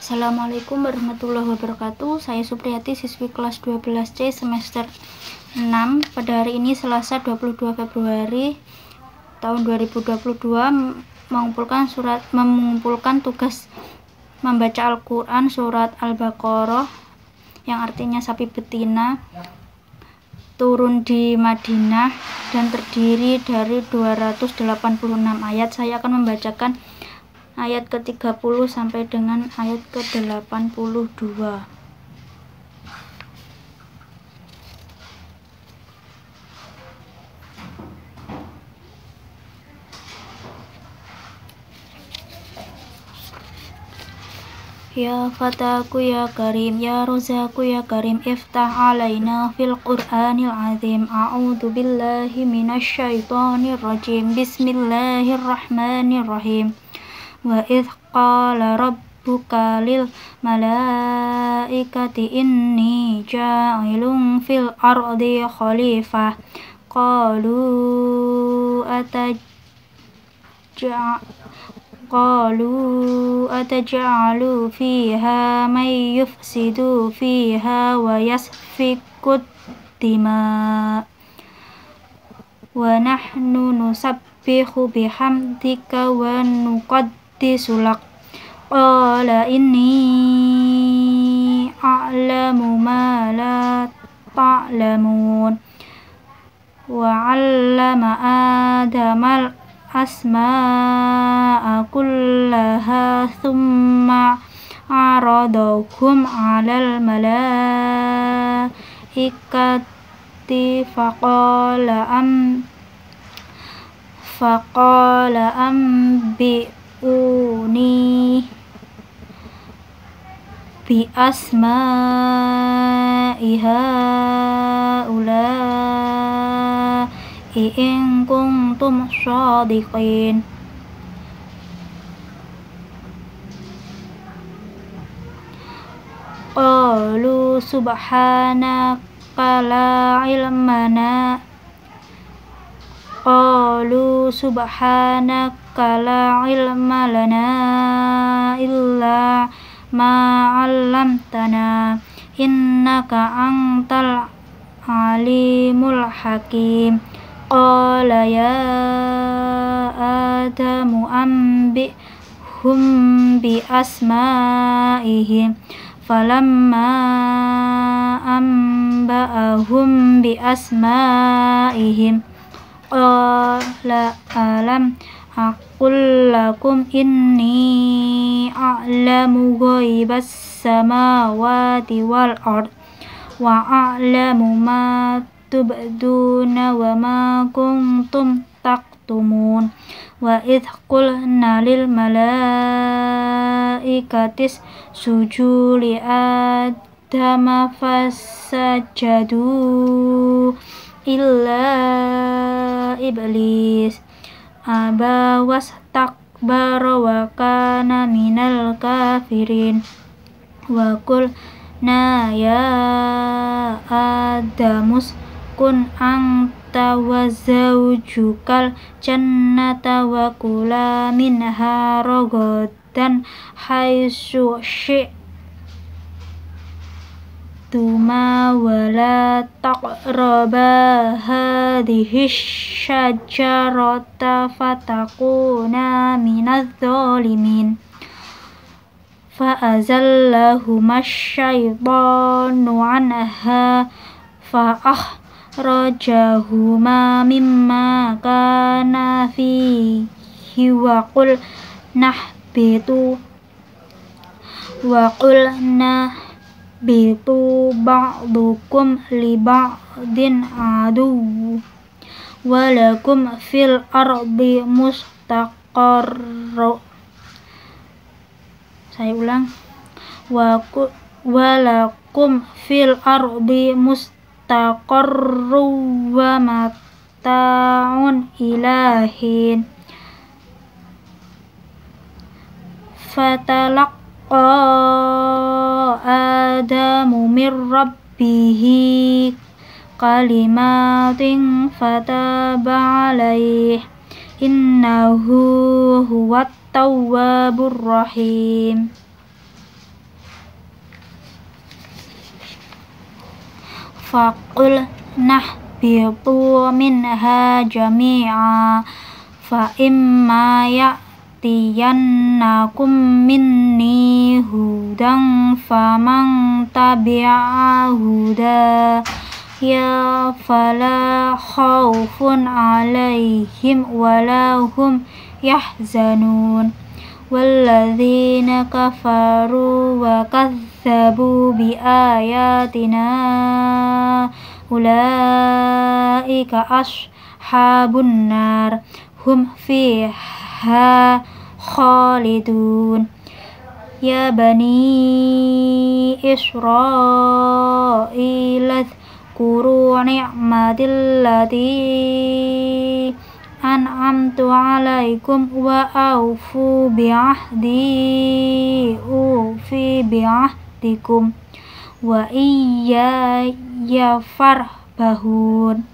Assalamualaikum warahmatullahi wabarakatuh. Saya Supriyati, siswi kelas 12C semester 6. Pada hari ini Selasa 22 Februari tahun 2022 mengumpulkan tugas membaca Al-Quran surat Al-Baqarah yang artinya sapi betina, turun di Madinah dan terdiri dari 286 ayat. Saya akan membacakan ayat ke-30 sampai dengan ayat ke-82. Ya fataku ya karim, ya rozaku ya karim, iftah alaina fil qur'anil azim. A'udzu billahi minasyaitonir rajim. Bismillahirrahmanirrahim. Wa idh qala rabbuka lil malaikati inni ja'ilun fil ardi khalifah. Qalu ataj'alu fiha may yufsidu fiha wa yasfiku dima wa nahnu nusabbihu bihamdika wa nuqaddisu lak. Qala inni a'lamu ma la ta'lamun. Wa 'allama Adamal asma'a kullaha thumma aradahum 'alal malaikati faqala anbi'uni bi asma'i haula'i in kuntum shadiqin. Qalu subhanaka la ilma lana illa ma 'allamtana innaka antal alimul hakim. Qala ya Adamu anbi'hum bi asma'ihim. Falamma anba'ahum bi asma'ihim qala alam aqul lakum inni a'lamu ghaibas samawati wal ard wa a'lamu ma tubduna wa ma kuntum taktumun. Wa idh qulna lil malaikatis sujudu li Adama fasajadu illa iblis aba wastakbara wa kana minal kafirin. Wa qulna ya Adamus kun anta wa zawjukal jannata wa kula minha ragadan haitsu syi'tuma wa la taqraba hadhihi syajarata fatakuna minadh dhalimin. Fa'azallahuma syaitanu anha fa'akhrajahuma mimma kana fihi wa qulna bitu ba'dukum li ba'din aduwwu wa lakum fil ardi mustaqarrun. Saya ulang. Wa lakum fil ardi mustaqarrun wa mata'un ilahin. Fatalaqqa Adamu mir rabbihi kalimatin fataba alaihi innahu huwat tawwabur rahim. faqul nahbitu minha jami'a fa imma ya'tiyannakum minni hudan faman tabi'a huda ya fala khawfun alaihim walahum yahzanun walladzina kafaru wa kadzabu bi ayatina ulaika ashabun nar hum fiha khalidun ya bani Israil kuru ni'matillati an'amtu alaikum wa aufu bi'ahdi ufi bi'ahdikum wa iyaya farhabun.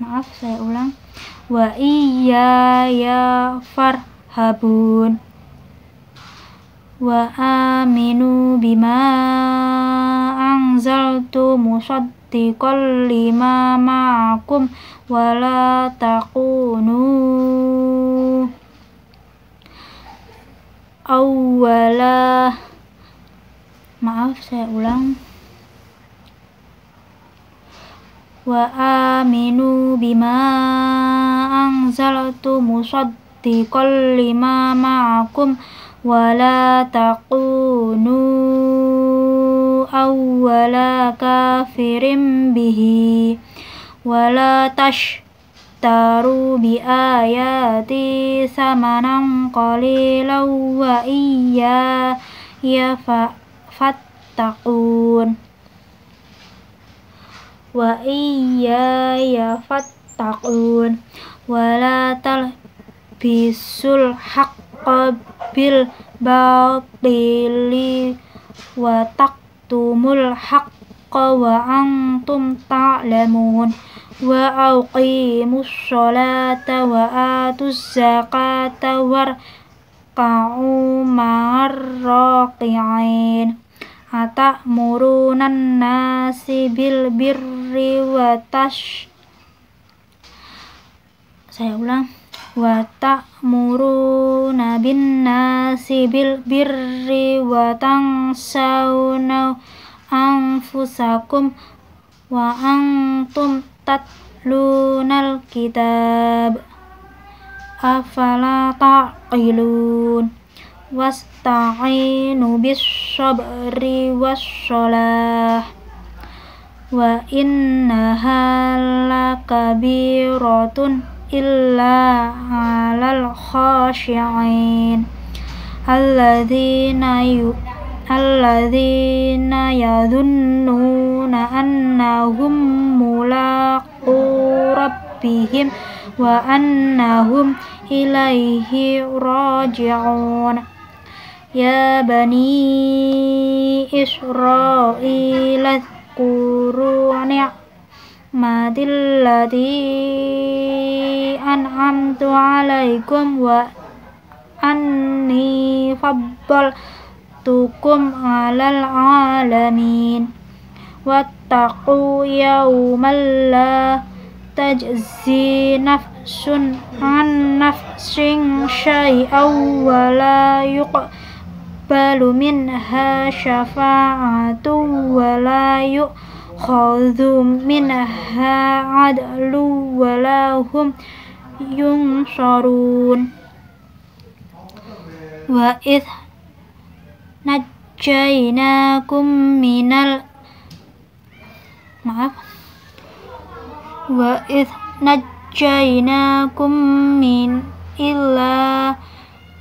Maaf, saya ulang. Wa iyaya farhabun. Wa aminu bima anzaltu musaddiqan lima ma'akum wa la takunu awwala. Maaf, saya ulang. Wa aminu bima anzaltu musaddiqan lima ma'akum wa la takunu awwala kafirin bihi wa la tashtaru bi ayati samanan qalilan wa iyaya fattaqun wa iyaya fattaqun wa la talbisul haqqa bil batili wa taktumul haqqa wa antum ta'lamun wa aqimus sholata wa atuz zakata warka'u ma'ar raqi'in atamuruna nasi bil birri wa saya ulang wa ta'muruna bin nasi bil birri wa tansawna anfusakum wa antum tatlunal kitab afala taqilun wasta'inu bis sabri was shalah wa innaha lakabiratun illa 'alal khashi'in alladzina yadhunnuna annahum mulaqu rabbihim wa annahum ilaihi raji'un ya bani Israil kuru ni'matillati an'amtu alaikum wa anni faddaltukum 'alal 'alamin wattaqu yawman la tajzi nafsun an nafsin syai'an wa la yuqbalu minha syafa'atun wa la yukhadhu minha 'adlun wa la hum yunsarun wa idh najjaynakum minal wa idh najjaynakum min illa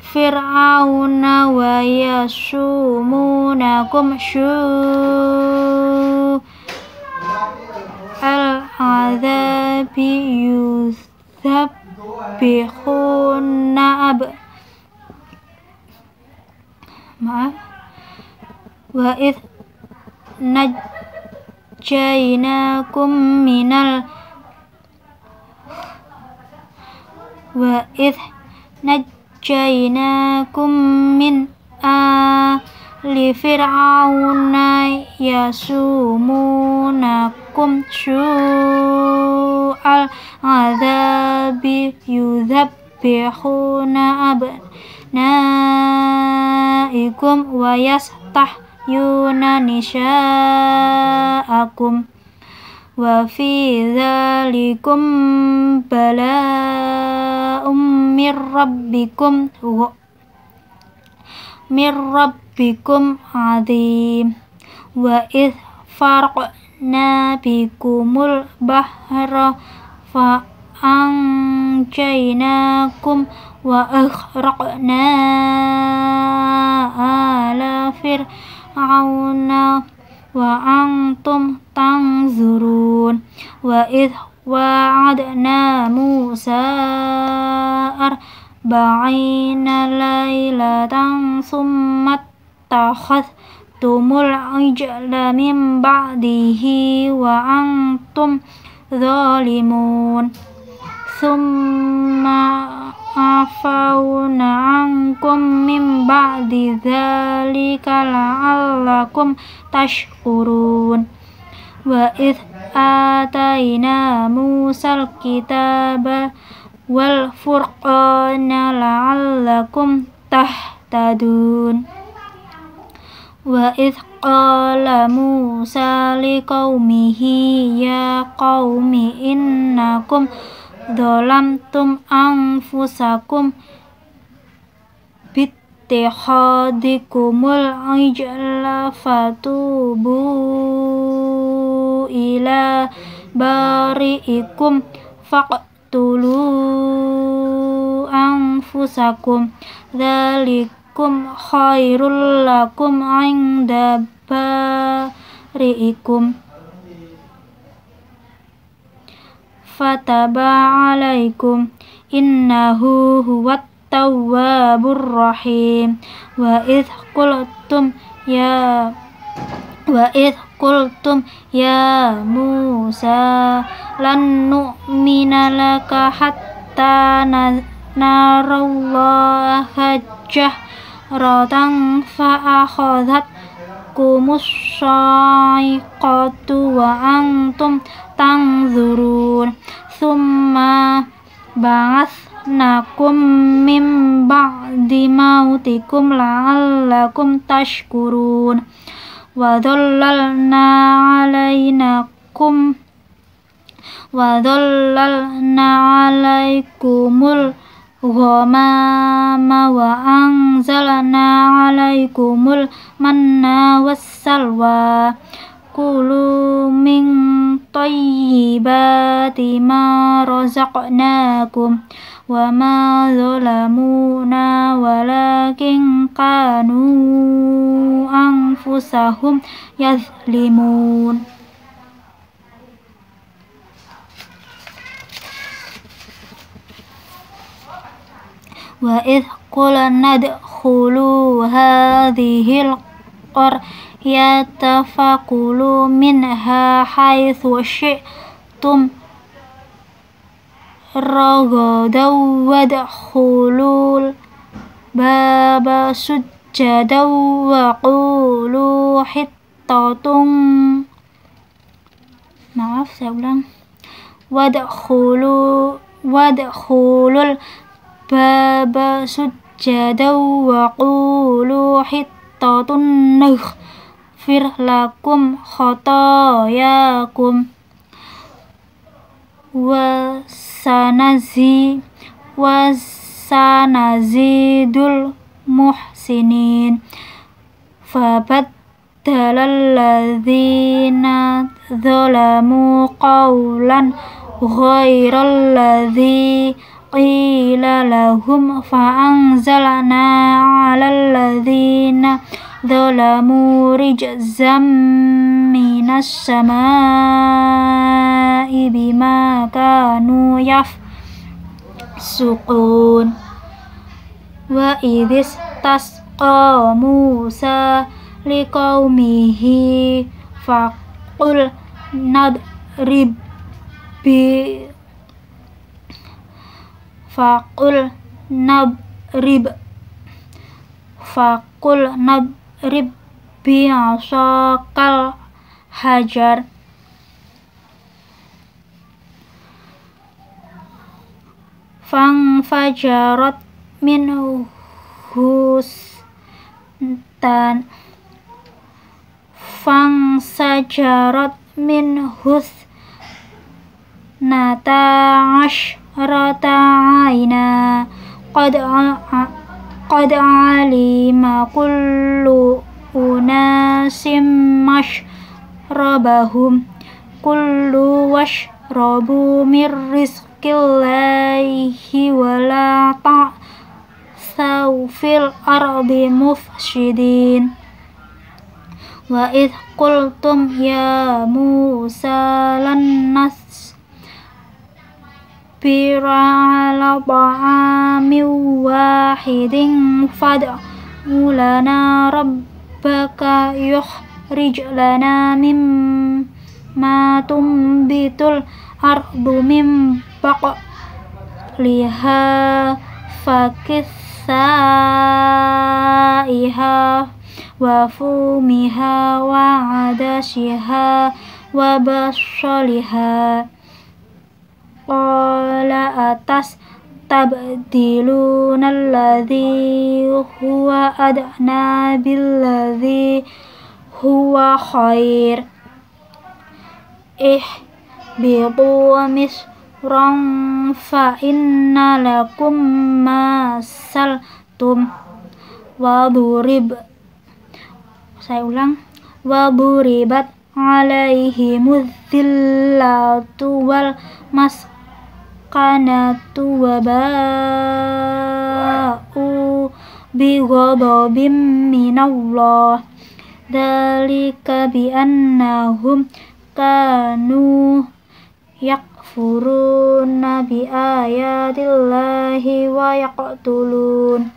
fir'auna wa yasumunakum al-'adzabi yuthabbihuna wa idh najjaynakum minal wa idh najjaynakum min ali آل فرعون يسومونكم سوء العذاب يذبحون أبنائكم ويستحيون نساءكم وفي ذلكم بلاء من ربكم عظيم وإذ فرقنا بكم البحر فأنجيناكم وأغرقنا آل فرعون وأنتم تنظرون وإذ وعدنا موسى 40 ليلة ثم اتخذتم العجل من بعده وأنتم ظالمون ثم عفونا عنكم من بعد ذلك لعلكم تشكرون وإذ آتينا موسى الكتاب والفرقان لعلكم تهتدون وإذ قال موسى لقومه يا قوم إنكم ظلمتم أنفسكم باتخاذكم العجل فتوبوا إلى بارئكم فاقتلوا أنفسكم ذلكم خير لكم عند بارئكم فتاب عليكم إنه هو التواب الرحيم وإذ قلتم يا موسى لن نؤمن لك حتى نرى الله جهرة فأخذتكم الصاعقة وأنتم تنظرون ثم بعثناكم من بعد موتكم لعلكم تشكرون وظللنا عليكم الغمام وأنزلنا عليكم المن والسلوى كلوا من طيبات ما رزقناكم وما ظلمونا ولكن كانوا أنفسهم يظلمون وإذ قلنا ادخلوا هذه القرية فكلوا منها حيث شئتم رغدا وادخلوا الباب سجدا وقولوا حطة وادخلوا الباب سجدا وقولوا حطة نغفر لكم خطاياكم وسنزيد المحسنين فبدل الذين ظلموا قولا غير الذي قيل لهم فأنزلنا على الذين ظلموا رجزا من السماء بما كانوا يفسقون وإذ استسقى موسى لقومه فقل نضرب bi'asakal hajar fanfajarat minhu fansajarat minhu nata asyrata aina qad alima kullu unasim mashrabahum kullu washrabu mir rizqillahi wala ta'thaw fil ardi mufsidin wa idh qultum ya Musa lan nasbira ala ta'amin wahidin fad'u lana rabbaka yukhrij lana mimma tumbitul ardu min baqliha fakithaiha wa fumiha wa adasiha wa basaliha qala atas tabdiluna alladhi huwa adna billadhi huwa khair ihbitu misran fa inna lakum ma saltum wa duribat alaihimudz zillatu wal maskanatu wa ba'u bi ghadabim minallah dzalika bi annahum kanu yakfuruna bi ayatillahi wa yaqtulun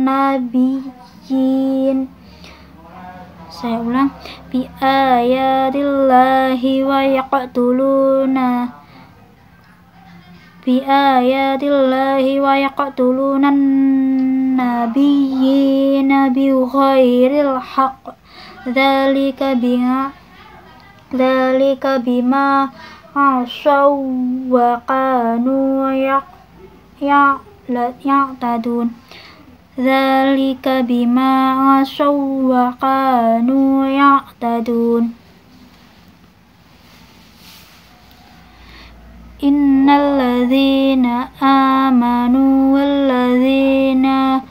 nabiyyin. Saya ulang, bi ayatillahi wa yaqtuluna nabiyyina bi ghairil haqq dzalika bima asaw wa kanu ya'tadun dzalika bima asaw wa kanu ya'tadun innal ladzina amanu wal ladzina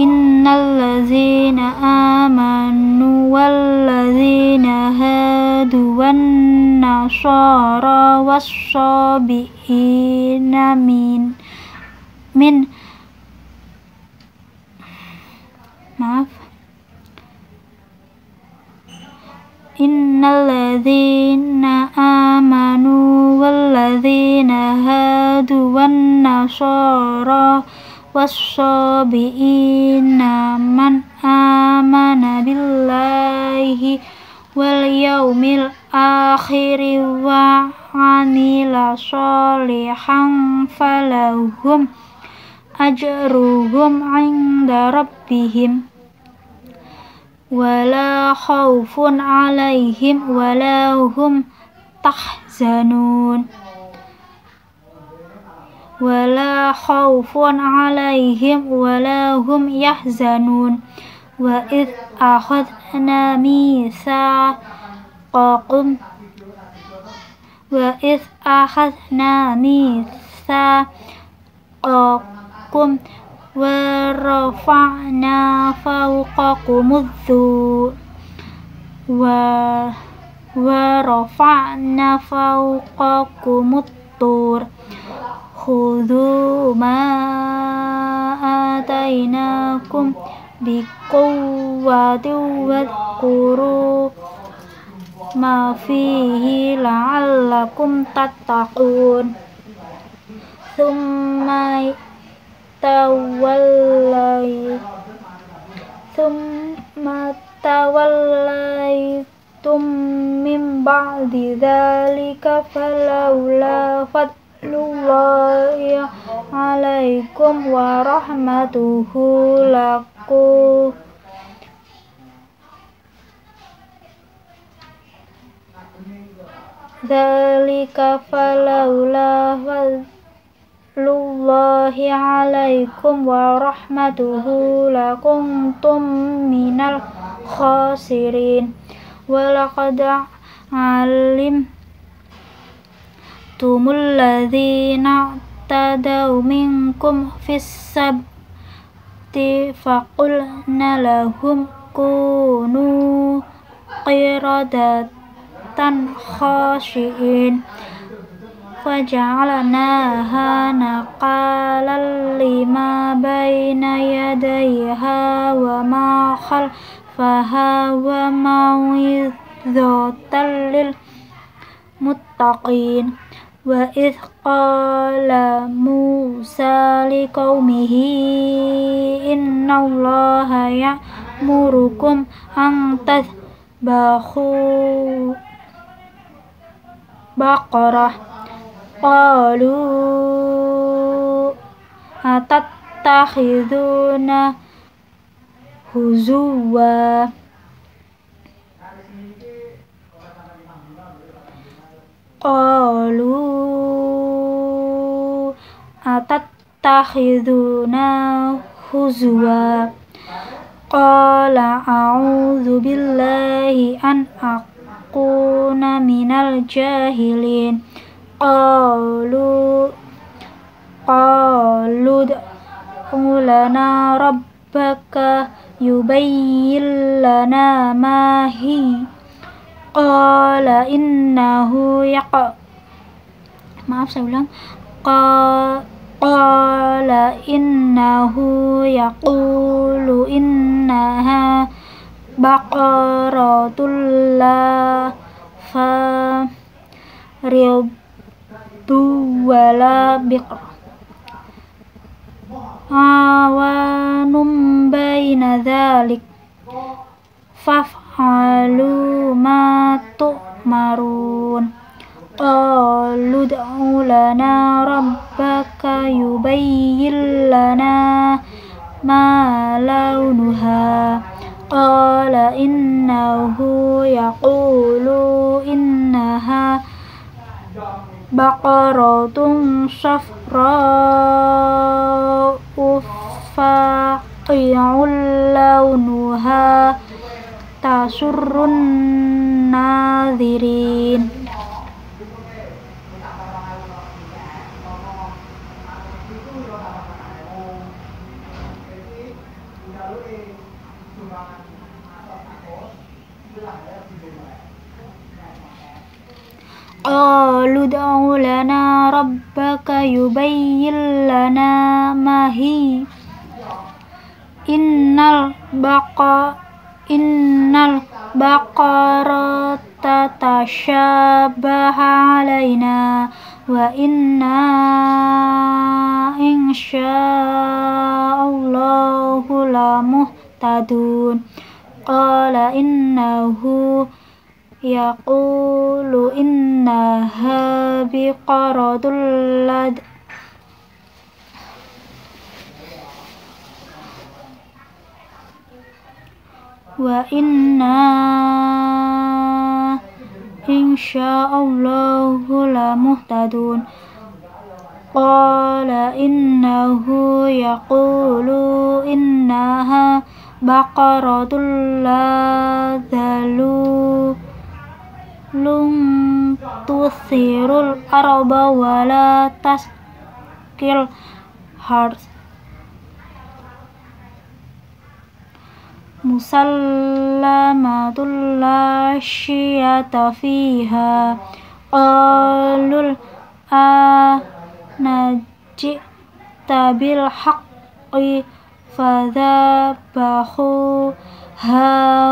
innal ladzina amanu wal ladzina hadu wan nasara was-sabiina innal ladzina amanu wal ladzina hadu wan nasara was-sabiina man amana billahi wal yaumil akhir wa amila sholihan falahum ajruhum 'inda rabbihim wala khaufun 'alaihim wala hum tahzanun wala khaufun 'alaihim wala hum yahzanun wa id akhadna mitsaqakum wa rafa'na fawqakumut tur khudhu ma atainakum biquwwatin wadhkuru ma fihi la'allakum tattaqun thumma توليتم من بعد ذلك فلولا فضل الله عليكم ورحمته فلولا فضل الله عليكم ورحمته لكنتم من الخاسرين ولقد علمتم الذين اعتدوا منكم في السبت فقلنا لهم كونوا قردة خاشئين فجعلناها نقالا لما بين يديها وما خلفها وموعظة للمتقين وإذ قال موسى لقومه إن الله يأمركم أن تذبحوا بقرة قالوا أتتخذنا هزوا قال أعوذ بالله أن أكون من الجاهلين قالوا ادع لنا ربك يبين لنا ما هي قال إنه يقول إنها بقرة لا فارض ولا بقر عوان بين ذلك فافعلوا ما تؤمرون قالوا ادع لنا ربك يبين لنا ما لونها قال إنه يقول إنها بقرة صفراء فاقع لونها تسر الناظرين قالوا ادع لنا ربك يبين لنا ما هي إن البقرة تشابه علينا وإنا إن شاء الله لمهتدون قال إنه يقول إنها بقرة وإنا إن شاء الله لمهتدون قال إنه يقول إنها بقرة لا ذلول تثير الأرض ولا تسقي الحرث مسلمة لا شية فيها قالوا الآن جئت بالحق فذبحوها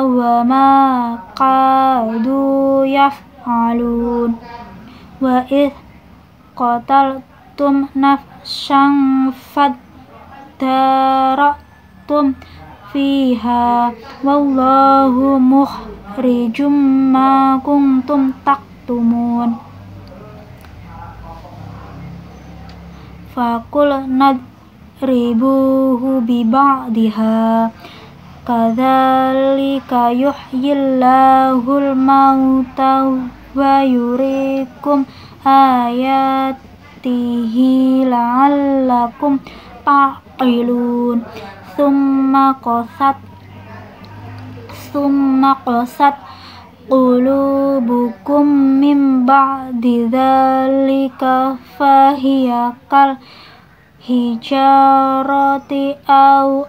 وما كادوا يفعلون وإذ قتلتم نفسا فادارأتم fiha wallahu mukhrijum ma kuntum taktumun. Fakul nadribuhu biba'diha kadzalika yuhyillahul mauta wa yurikum ayatihi la'allakum ta'qilun. Summa qasat qulubukum min ba'di dzalika fahiya kal hijarati au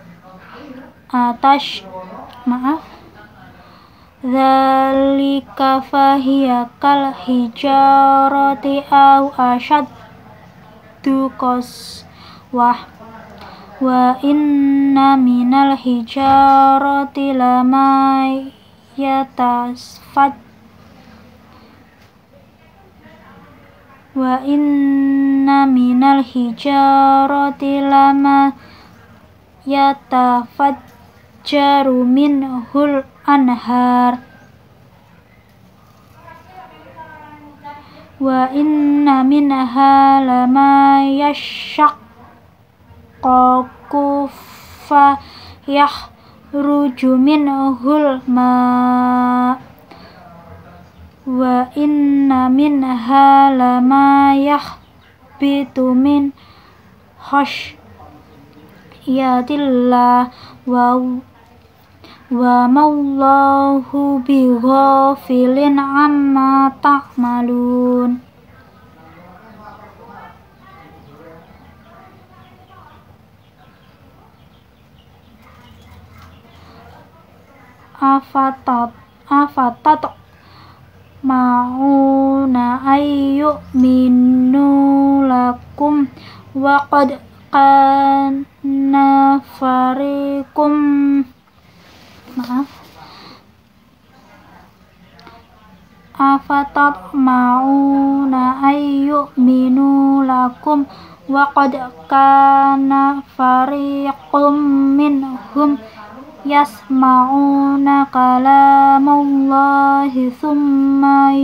dzalika fahiya kal hijarati au asyaddu qaswah wa inna minal hijarati lama yatafajjaru minhul anhar wa inna minha lama yashaqqaqu fa yakhruju minhul ma wa inna minha lama yakhbitu min khashyatillah wa mallahu bighafilin amma ta'malun. Afatat ma'una ayyuminu lakum wa qad kana fariqum afatat ma'una ayyuminu lakum wa qad kana fariqum minhum yasma'una kalamallahi thumma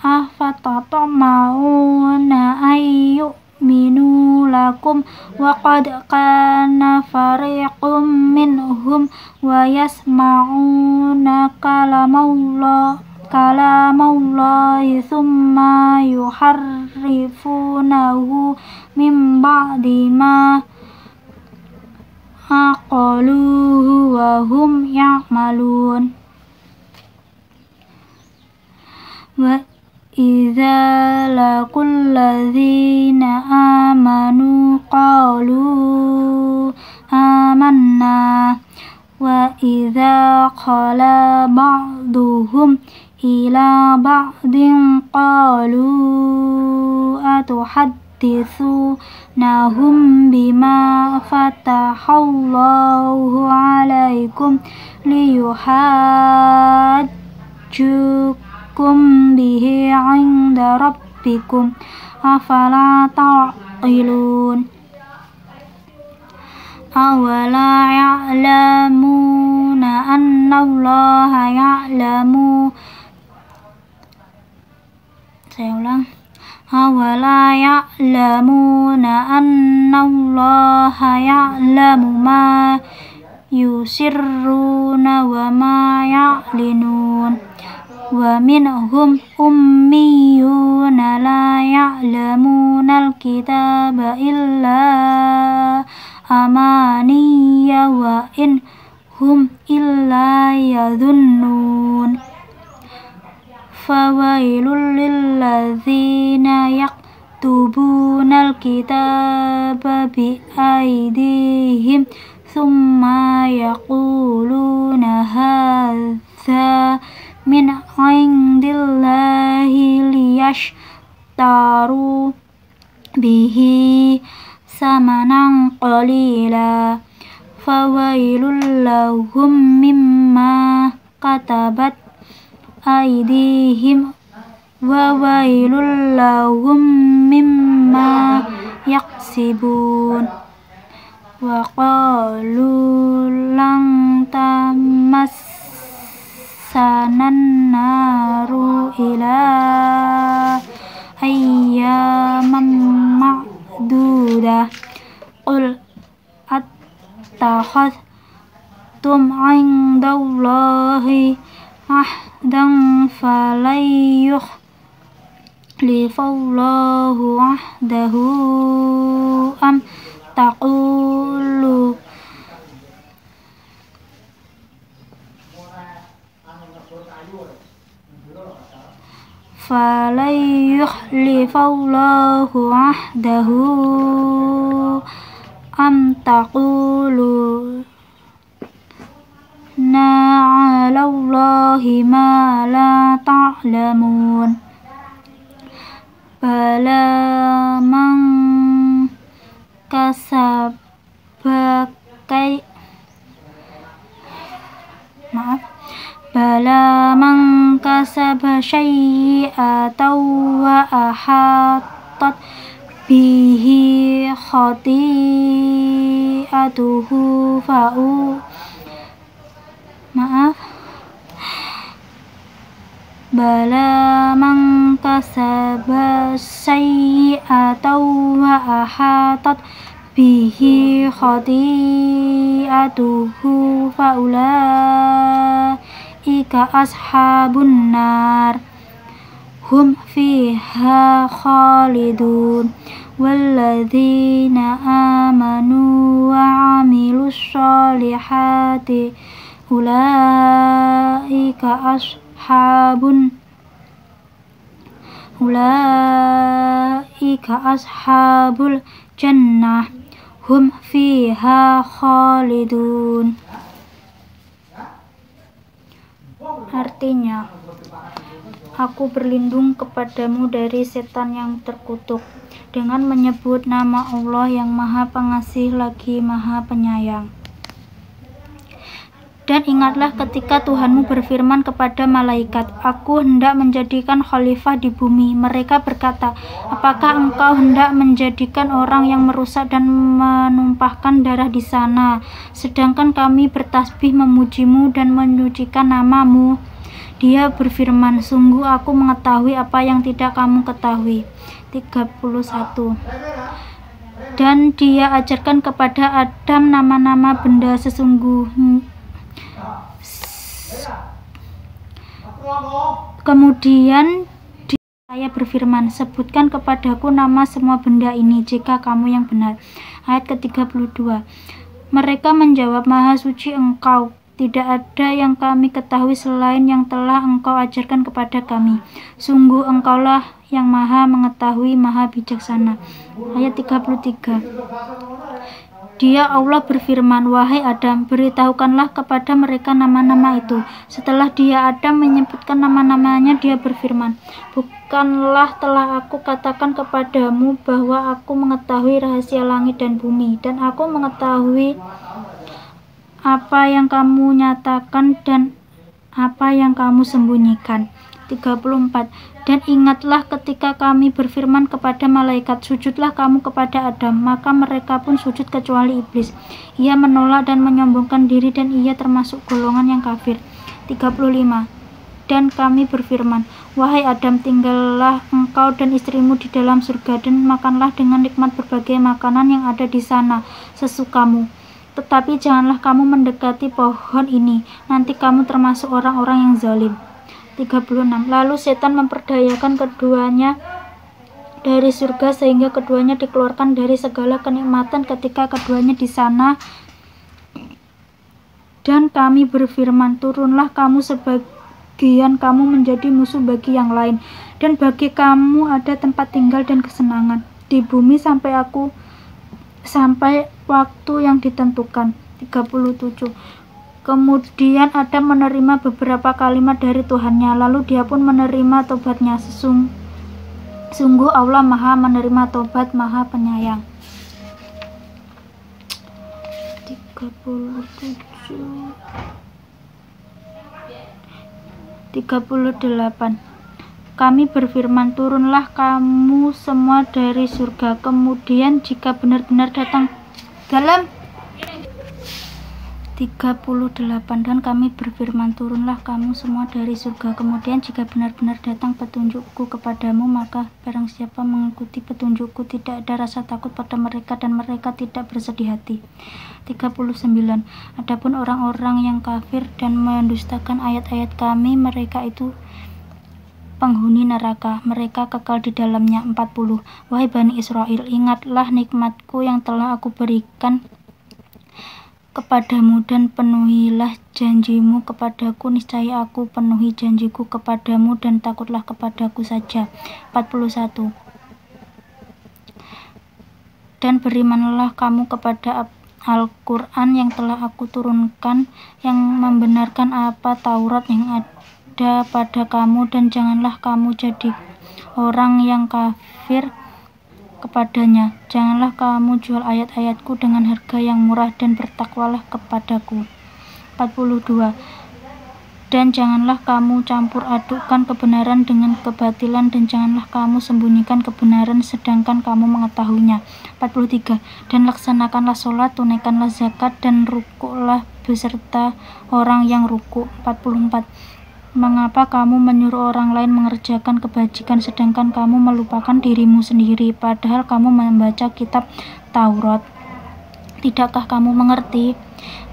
afatat ma'una ayyuminu lakum wa qad kana fariqum minhum wa yasma'una kalamallahi thumma yuharrifunahu min ba'di ma aqaluhu wa hum ya'malun. Wa idza laqul ladzina amanu qalu amanna wa idza khala ba'duhum ila ba'din qalu atuhaddithunahum bima fatahallahu alaikum liyuhajjukum bihi 'inda rabbikum afala ta'qilun. Awala ya'lamuna annallaha ya'lamu awala ya'lamuna annallaha ya'lamu ma yusirruna wa ma ya'linun wa minhum ummiyuna la ya'lamunal kitaba illa amaniya wa in hum illa yadhunnun. Fawailul lilladzina yaktubunal kitaba bi aydihim thumma yaquluna hadza min 'indillahi liyashtaru bihi samanan qalila fawailul lahum mimma katabat aydihim wa wailul lahum mimma yaksibun wa qalu lan tamassanan naru ila ayyaman ma'dudah qul attakhadtum 'indallahi ahdan falan yukhlifallahu ahdahu am taqulu falan yukhlifallahu ahdahu am taqulu na'alallahi ma la ta'lamun bala man kasaba bala man kasaba syai'atan wa ahatat bihi khati'atuhu bala man kasaba sayyi'atan wa ahatat bihi khati'atuhu faulaika ashabun nar hum fiha khalidun walladzina amanu wa 'amilus solihati ulaika ashabul jannah hum fiha khalidun. Artinya, aku berlindung kepadamu dari setan yang terkutuk dengan menyebut nama Allah yang Maha Pengasih lagi Maha Penyayang. Dan ingatlah ketika Tuhanmu berfirman kepada malaikat, aku hendak menjadikan khalifah di bumi. Mereka berkata, apakah engkau hendak menjadikan orang yang merusak dan menumpahkan darah di sana, sedangkan kami bertasbih memujimu dan menyucikan namamu? Dia berfirman, sungguh aku mengetahui apa yang tidak kamu ketahui. 31. Dan dia ajarkan kepada Adam nama-nama benda Kemudian saya berfirman, sebutkan kepadaku nama semua benda ini jika kamu yang benar. Ayat ke-32. Mereka menjawab, Maha suci Engkau, tidak ada yang kami ketahui selain yang telah Engkau ajarkan kepada kami. Sungguh Engkaulah yang Maha mengetahui, Maha bijaksana. Ayat 33. Dia Allah berfirman, wahai Adam, beritahukanlah kepada mereka nama-nama itu. Setelah dia Adam menyebutkan nama-namanya, dia berfirman, bukanlah telah aku katakan kepadamu bahwa aku mengetahui rahasia langit dan bumi, dan aku mengetahui apa yang kamu nyatakan dan apa yang kamu sembunyikan. 34. Dan ingatlah ketika kami berfirman kepada malaikat, sujudlah kamu kepada Adam, maka mereka pun sujud kecuali iblis. Ia menolak dan menyombongkan diri dan ia termasuk golongan yang kafir. 35. Dan kami berfirman, wahai Adam, tinggallah engkau dan istrimu di dalam surga dan makanlah dengan nikmat berbagai makanan yang ada di sana sesukamu. Tetapi janganlah kamu mendekati pohon ini, nanti kamu termasuk orang-orang yang zalim. 36. Lalu setan memperdayakan keduanya dari surga sehingga keduanya dikeluarkan dari segala kenikmatan ketika keduanya di sana. Dan kami berfirman, turunlah kamu sebagian kamu menjadi musuh bagi yang lain, dan bagi kamu ada tempat tinggal dan kesenangan di bumi sampai waktu yang ditentukan. 37. Kemudian Adam menerima beberapa kalimat dari Tuhannya, lalu dia pun menerima tobatnya. Sungguh Allah Maha menerima tobat, Maha penyayang. 38. Kami berfirman, turunlah kamu semua dari surga, kemudian jika benar-benar datang dalam 38. Dan kami berfirman, turunlah kamu semua dari surga, kemudian jika benar-benar datang petunjukku kepadamu, maka barang siapa mengikuti petunjukku, tidak ada rasa takut pada mereka dan mereka tidak bersedih hati. 39. Adapun orang-orang yang kafir dan mendustakan ayat-ayat kami, mereka itu penghuni neraka, mereka kekal di dalamnya. 40. Wahai Bani Israel, ingatlah nikmatku yang telah aku berikan kepadamu dan penuhilah janjimu kepadaku, niscaya aku penuhi janjiku kepadamu dan takutlah kepadaku saja. 41. Dan berimanlah kamu kepada Al-Quran yang telah aku turunkan, yang membenarkan apa Taurat yang ada pada kamu, dan janganlah kamu jadi orang yang kafir kepadanya. Janganlah kamu jual ayat-ayatku dengan harga yang murah dan bertakwalah kepadaku. 42. Dan janganlah kamu campur adukkan kebenaran dengan kebatilan, dan janganlah kamu sembunyikan kebenaran sedangkan kamu mengetahuinya. 43. Dan laksanakanlah sholat, tunaikanlah zakat, dan rukuklah beserta orang yang rukuk. 44. Mengapa kamu menyuruh orang lain mengerjakan kebajikan sedangkan kamu melupakan dirimu sendiri, padahal kamu membaca kitab Taurat? Tidakkah kamu mengerti?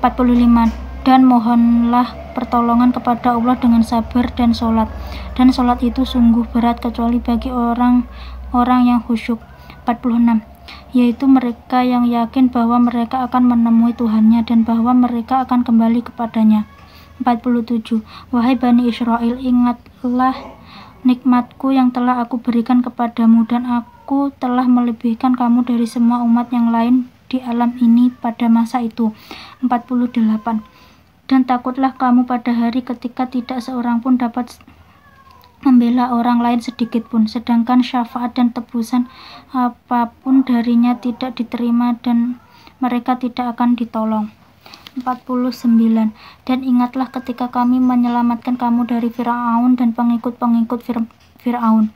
45. Dan mohonlah pertolongan kepada Allah dengan sabar dan sholat. Dan sholat itu sungguh berat kecuali bagi orang-orang yang khusyuk. 46. Yaitu mereka yang yakin bahwa mereka akan menemui Tuhannya dan bahwa mereka akan kembali kepadanya. 47. Wahai Bani Israel, ingatlah nikmatku yang telah aku berikan kepadamu, dan aku telah melebihkan kamu dari semua umat yang lain di alam ini pada masa itu. 48. Dan takutlah kamu pada hari ketika tidak seorang pun dapat membela orang lain sedikit pun, sedangkan syafaat dan tebusan apapun darinya tidak diterima dan mereka tidak akan ditolong. 49. Dan ingatlah ketika kami menyelamatkan kamu dari Fir'aun dan pengikut-pengikut Fir'aun.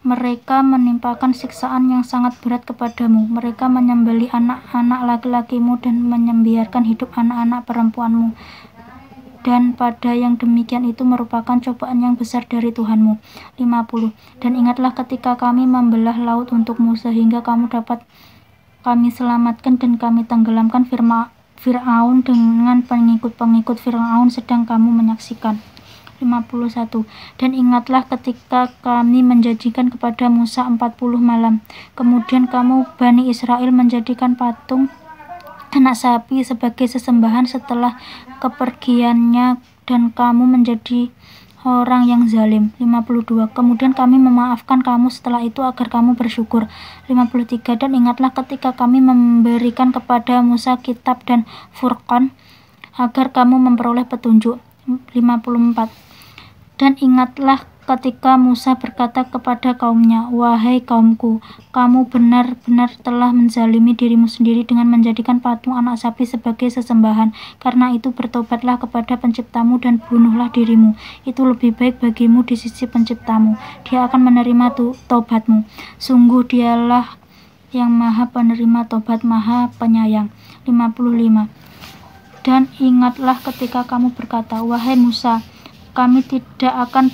Mereka menimpakan siksaan yang sangat berat kepadamu. Mereka menyembelih anak-anak laki-lakimu dan membiarkan hidup anak-anak perempuanmu. Dan pada yang demikian itu merupakan cobaan yang besar dari Tuhanmu. 50. Dan ingatlah ketika kami membelah laut untukmu sehingga kamu dapat kami selamatkan dan kami tenggelamkan Fir'aun dengan pengikut-pengikut Fir'aun sedang kamu menyaksikan. 51. Dan ingatlah ketika kami menjanjikan kepada Musa 40 malam. Kemudian kamu Bani Israel menjadikan patung anak sapi sebagai sesembahan setelah kepergiannya dan kamu menjadi orang yang zalim. 52. Kemudian kami memaafkan kamu setelah itu agar kamu bersyukur. 53. Dan ingatlah ketika kami memberikan kepada Musa kitab dan Furqan agar kamu memperoleh petunjuk. 54. Dan ingatlah ketika Musa berkata kepada kaumnya, wahai kaumku, kamu benar-benar telah menzalimi dirimu sendiri dengan menjadikan patung anak sapi sebagai sesembahan. Karena itu bertobatlah kepada penciptamu dan bunuhlah dirimu. Itu lebih baik bagimu di sisi penciptamu. Dia akan menerima taubatmu. Sungguh dialah yang maha penerima taubat, maha penyayang. 55. Dan ingatlah ketika kamu berkata, wahai Musa, kami tidak akan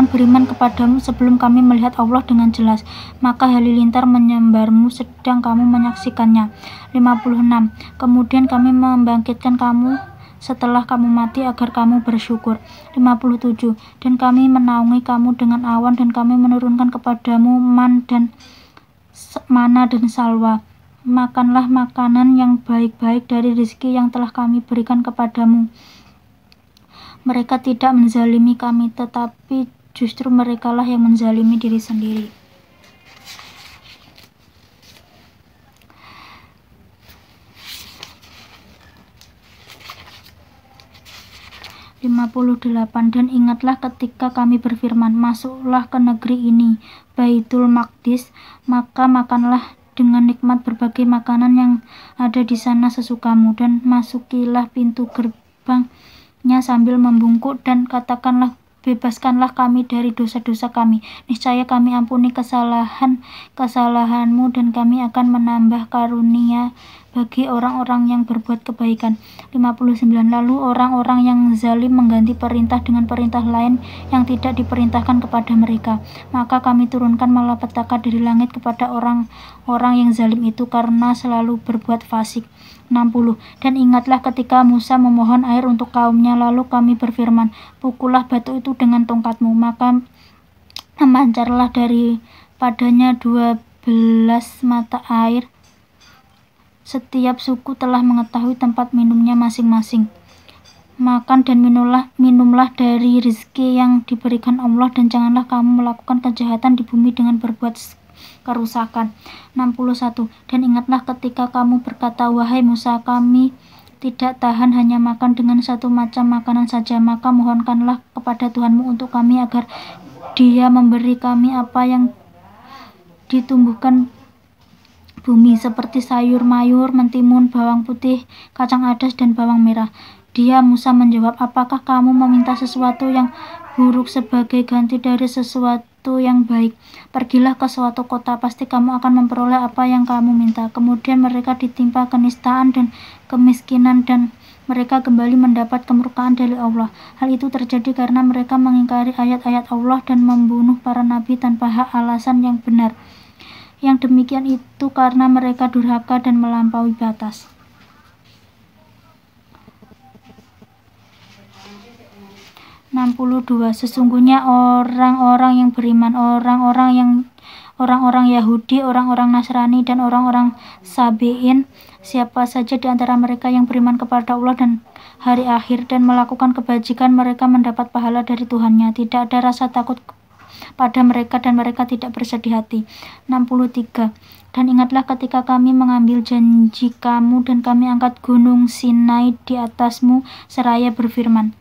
beriman kepadamu sebelum kami melihat Allah dengan jelas. Maka halilintar menyambarmu sedang kamu menyaksikannya. 56. Kemudian kami membangkitkan kamu setelah kamu mati agar kamu bersyukur. 57. Dan kami menaungi kamu dengan awan dan kami menurunkan kepadamu mana dan salwa. Makanlah makanan yang baik-baik dari rezeki yang telah kami berikan kepadamu. Mereka tidak menzalimi kami, tetapi justru merekalah yang menzalimi diri sendiri. 58. Dan ingatlah ketika kami berfirman, masuklah ke negeri ini, Baitul Maqdis, maka makanlah dengan nikmat berbagai makanan yang ada di sana sesukamu, dan masukilah pintu gerbangnya sambil membungkuk, dan katakanlah, bebaskanlah kami dari dosa-dosa kami. Niscaya kami ampuni kesalahan-kesalahanmu, dan kami akan menambah karunia bagi orang-orang yang berbuat kebaikan. 59. Lalu orang-orang yang zalim mengganti perintah dengan perintah lain yang tidak diperintahkan kepada mereka. Maka kami turunkan malapetaka dari langit kepada orang-orang yang zalim itu karena selalu berbuat fasik. 60. Dan ingatlah ketika Musa memohon air untuk kaumnya, lalu kami berfirman, pukullah batu itu dengan tongkatmu, maka memancarlah daripadanya 12 mata air. Setiap suku telah mengetahui tempat minumnya masing-masing. Makan dan minumlah dari rezeki yang diberikan Allah, dan janganlah kamu melakukan kejahatan di bumi dengan berbuat kerusakan. 61. Dan ingatlah ketika kamu berkata, wahai Musa, kami tidak tahan hanya makan dengan satu macam makanan saja, maka mohonkanlah kepada Tuhanmu untuk kami agar Dia memberi kami apa yang ditumbuhkan bumi, seperti sayur mayur, mentimun, bawang putih, kacang adas, dan bawang merah. Dia Musa menjawab, apakah kamu meminta sesuatu yang buruk sebagai ganti dari sesuatu yang baik? Pergilah ke suatu kota, pasti kamu akan memperoleh apa yang kamu minta. Kemudian mereka ditimpa kenistaan dan kemiskinan, dan mereka kembali mendapat kemurkaan dari Allah. Hal itu terjadi karena mereka mengingkari ayat-ayat Allah dan membunuh para nabi tanpa hak alasan yang benar. Yang demikian itu karena mereka durhaka dan melampaui batas. 62. Sesungguhnya orang-orang yang beriman, orang-orang Yahudi, orang-orang Nasrani, dan orang-orang Sabein, siapa saja di antara mereka yang beriman kepada Allah dan hari akhir dan melakukan kebajikan, mereka mendapat pahala dari Tuhannya. Tidak ada rasa takut pada mereka dan mereka tidak bersedih hati. 63. Dan ingatlah ketika kami mengambil janji kamu dan kami angkat gunung Sinai di atasmu seraya berfirman,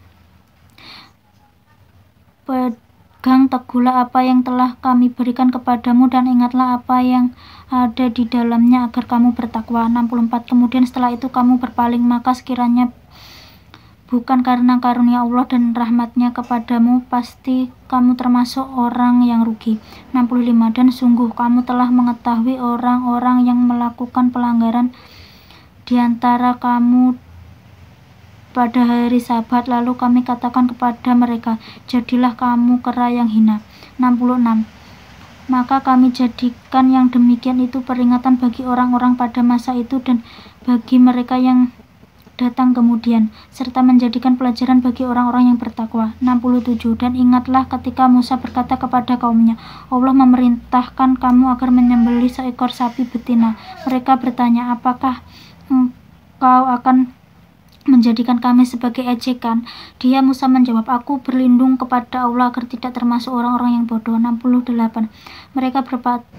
pegang teguhlah apa yang telah kami berikan kepadamu dan ingatlah apa yang ada di dalamnya agar kamu bertakwa. 64. Kemudian setelah itu kamu berpaling, maka sekiranya bukan karena karunia Allah dan rahmatnya kepadamu, pasti kamu termasuk orang yang rugi. 65. Dan sungguh kamu telah mengetahui orang-orang yang melakukan pelanggaran di antara kamu pada hari Sabat, lalu kami katakan kepada mereka, jadilah kamu kera yang hina. 66. Maka kami jadikan yang demikian itu peringatan bagi orang-orang pada masa itu dan bagi mereka yang datang kemudian, serta menjadikan pelajaran bagi orang-orang yang bertakwa. 67. Dan ingatlah ketika Musa berkata kepada kaumnya, Allah memerintahkan kamu agar menyembelih seekor sapi betina. Mereka bertanya, apakah engkau akan menjadikan kami sebagai ejekan? Dia Musa menjawab, aku berlindung kepada Allah agar tidak termasuk orang-orang yang bodoh. 68. Mereka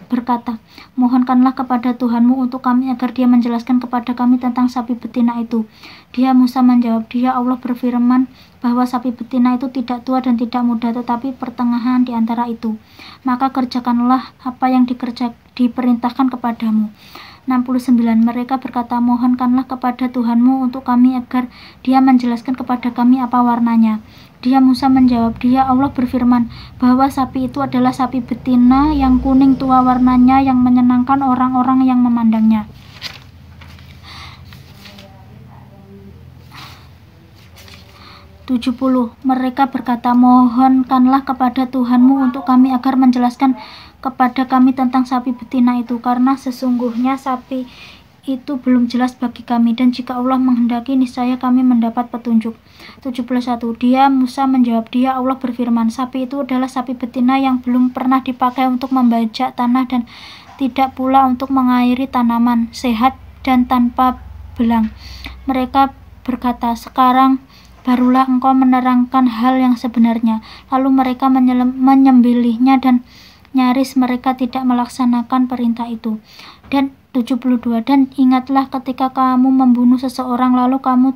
berkata, mohonkanlah kepada Tuhanmu untuk kami agar Dia menjelaskan kepada kami tentang sapi betina itu. Dia Musa menjawab, Dia Allah berfirman bahwa sapi betina itu tidak tua dan tidak muda, tetapi pertengahan di antara itu. Maka kerjakanlah apa yang diperintahkan kepadamu. 69. Mereka berkata, mohonkanlah kepada Tuhanmu untuk kami agar Dia menjelaskan kepada kami apa warnanya. Dia Musa menjawab, Dia Allah berfirman bahwa sapi itu adalah sapi betina yang kuning tua warnanya yang menyenangkan orang-orang yang memandangnya. 70. Mereka berkata, mohonkanlah kepada Tuhanmu untuk kami agar menjelaskan kepada kami tentang sapi betina itu, karena sesungguhnya sapi itu belum jelas bagi kami, dan jika Allah menghendaki niscaya kami mendapat petunjuk. 71. Dia Musa menjawab, Dia Allah berfirman, sapi itu adalah sapi betina yang belum pernah dipakai untuk membajak tanah dan tidak pula untuk mengairi tanaman, sehat dan tanpa belang. Mereka berkata, sekarang barulah engkau menerangkan hal yang sebenarnya. Lalu mereka menyembelihnya dan nyaris mereka tidak melaksanakan perintah itu. Dan 72. Dan ingatlah ketika kamu membunuh seseorang lalu kamu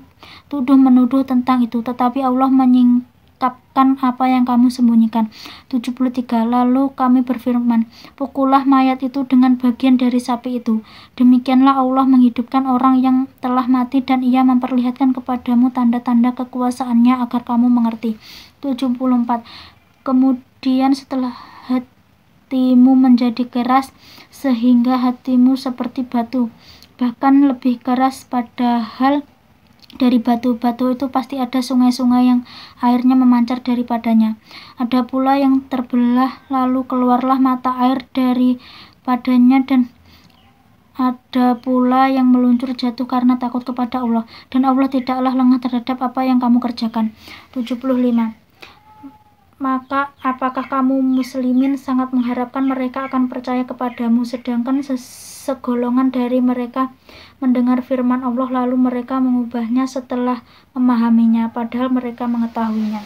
tuduh-menuduh tentang itu, tetapi Allah menyingkapkan apa yang kamu sembunyikan. 73. Lalu kami berfirman, pukullah mayat itu dengan bagian dari sapi itu. Demikianlah Allah menghidupkan orang yang telah mati dan Ia memperlihatkan kepadamu tanda-tanda kekuasaannya agar kamu mengerti. 74. Kemudian setelah hatimu menjadi keras sehingga hatimu seperti batu, bahkan lebih keras, padahal dari batu-batu itu pasti ada sungai-sungai yang airnya memancar daripadanya. Ada pula yang terbelah, lalu keluarlah mata air daripadanya, dan ada pula yang meluncur jatuh karena takut kepada Allah, dan Allah tidaklah lengah terhadap apa yang kamu kerjakan. 75. Maka apakah kamu muslimin sangat mengharapkan mereka akan percaya kepadamu, sedangkan segolongan dari mereka mendengar firman Allah lalu mereka mengubahnya setelah memahaminya, padahal mereka mengetahuinya.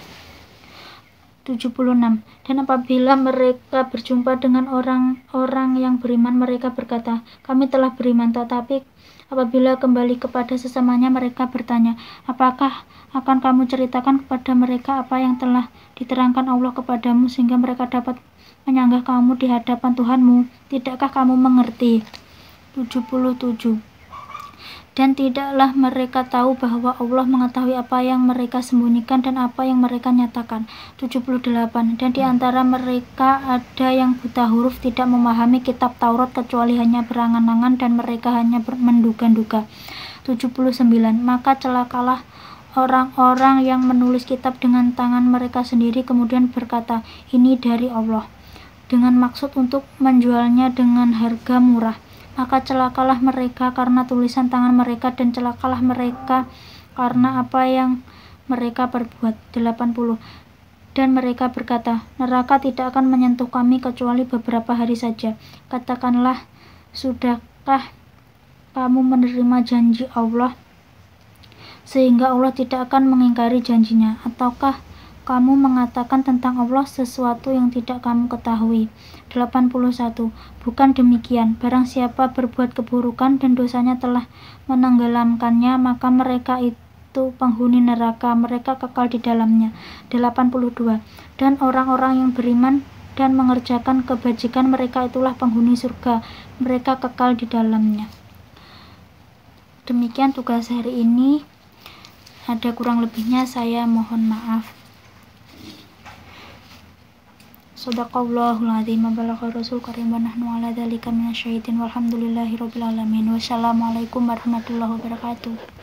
76. Dan apabila mereka berjumpa dengan orang-orang yang beriman, mereka berkata, kami telah beriman, tetapi apabila kembali kepada sesamanya mereka bertanya, apakah akan kamu ceritakan kepada mereka apa yang telah diterangkan Allah kepadamu sehingga mereka dapat menyanggah kamu di hadapan Tuhanmu? Tidakkah kamu mengerti? 77. Dan tidaklah mereka tahu bahwa Allah mengetahui apa yang mereka sembunyikan dan apa yang mereka nyatakan. 78. Dan di antara mereka ada yang buta huruf, tidak memahami kitab Taurat kecuali hanya berangan-angan, dan mereka hanya menduga-duga. 79. Maka celakalah orang-orang yang menulis kitab dengan tangan mereka sendiri kemudian berkata, ini dari Allah, dengan maksud untuk menjualnya dengan harga murah. Maka celakalah mereka karena tulisan tangan mereka, dan celakalah mereka karena apa yang mereka perbuat. 80. Dan mereka berkata, neraka tidak akan menyentuh kami kecuali beberapa hari saja. Katakanlah, sudahkah kamu menerima janji Allah sehingga Allah tidak akan mengingkari janjinya? Ataukah kamu mengatakan tentang Allah sesuatu yang tidak kamu ketahui? 81. Bukan demikian, barang siapa berbuat keburukan dan dosanya telah menenggelamkannya, maka mereka itu penghuni neraka, mereka kekal di dalamnya. 82. Dan orang-orang yang beriman dan mengerjakan kebajikan, mereka itulah penghuni surga, mereka kekal di dalamnya. Demikian tugas hari ini. Ada kurang lebihnya saya mohon maaf. Shadaqallahul azim wa balagha rasul karim wa nahnu ala dzalika minasyahidin walhamdulillahirabbil alamin. Wassalamualaikum warahmatullahi wabarakatuh.